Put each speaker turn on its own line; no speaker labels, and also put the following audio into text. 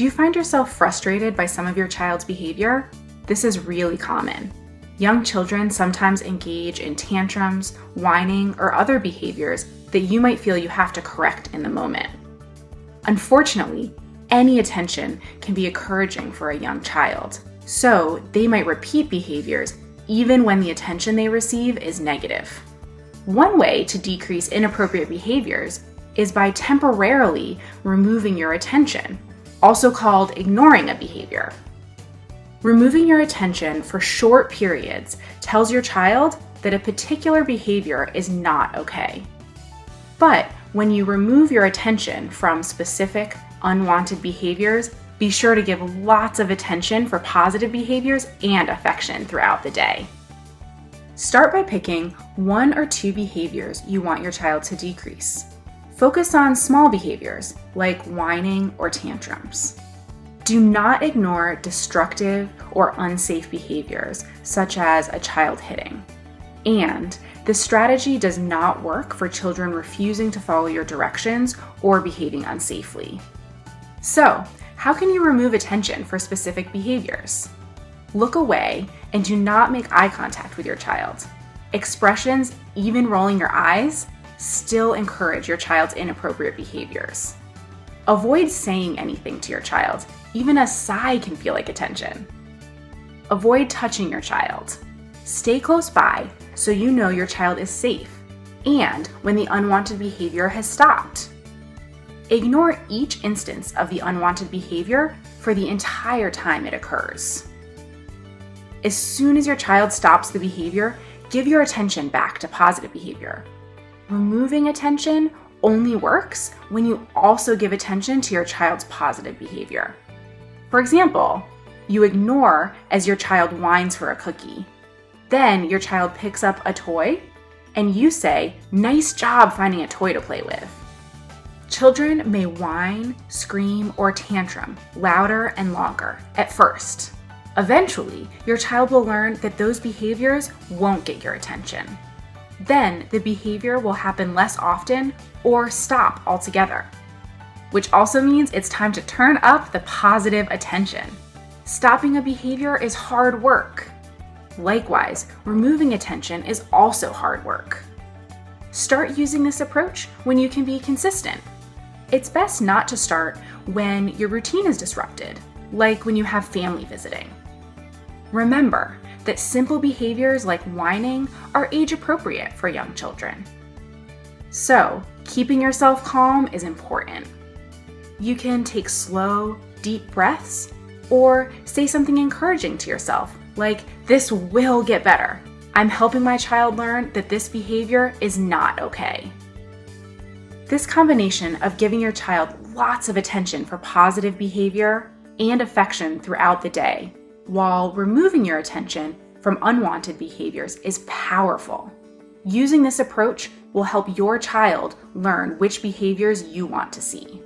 Do you find yourself frustrated by some of your child's behavior? This is really common. Young children sometimes engage in tantrums, whining, or other behaviors that you might feel you have to correct in the moment. Unfortunately, any attention can be encouraging for a young child, so they might repeat behaviors even when the attention they receive is negative. One way to decrease inappropriate behaviors is by temporarily removing your attention, also called ignoring a behavior. Removing your attention for short periods tells your child that a particular behavior is not okay. But when you remove your attention from specific, unwanted behaviors, be sure to give lots of attention for positive behaviors and affection throughout the day. Start by picking 1 or 2 behaviors you want your child to decrease. Focus on small behaviors like whining or tantrums. Do not ignore destructive or unsafe behaviors, such as a child hitting. And this strategy does not work for children refusing to follow your directions or behaving unsafely. So, how can you remove attention for specific behaviors? Look away and do not make eye contact with your child. Expressions, even rolling your eyes, still encourage your child's inappropriate behaviors. Avoid saying anything to your child. Even a sigh can feel like attention. Avoid touching your child. Stay close by so you know your child is safe and when the unwanted behavior has stopped. Ignore each instance of the unwanted behavior for the entire time it occurs. As soon as your child stops the behavior, give your attention back to positive behavior. Removing attention only works when you also give attention to your child's positive behavior. For example, you ignore as your child whines for a cookie. Then your child picks up a toy and you say, "Nice job finding a toy to play with." Children may whine, scream, or tantrum louder and longer at first. Eventually, your child will learn that those behaviors won't get your attention. Then the behavior will happen less often or stop altogether, which also means it's time to turn up the positive attention. Stopping a behavior is hard work. Likewise, removing attention is also hard work. Start using this approach when you can be consistent. It's best not to start when your routine is disrupted, like when you have family visiting. Remember that simple behaviors like whining are age appropriate for young children. So, keeping yourself calm is important. You can take slow, deep breaths or say something encouraging to yourself, like, "This will get better. I'm helping my child learn that this behavior is not okay." This combination of giving your child lots of attention for positive behavior and affection throughout the day, while removing your attention from unwanted behaviors, is powerful. Using this approach will help your child learn which behaviors you want to see.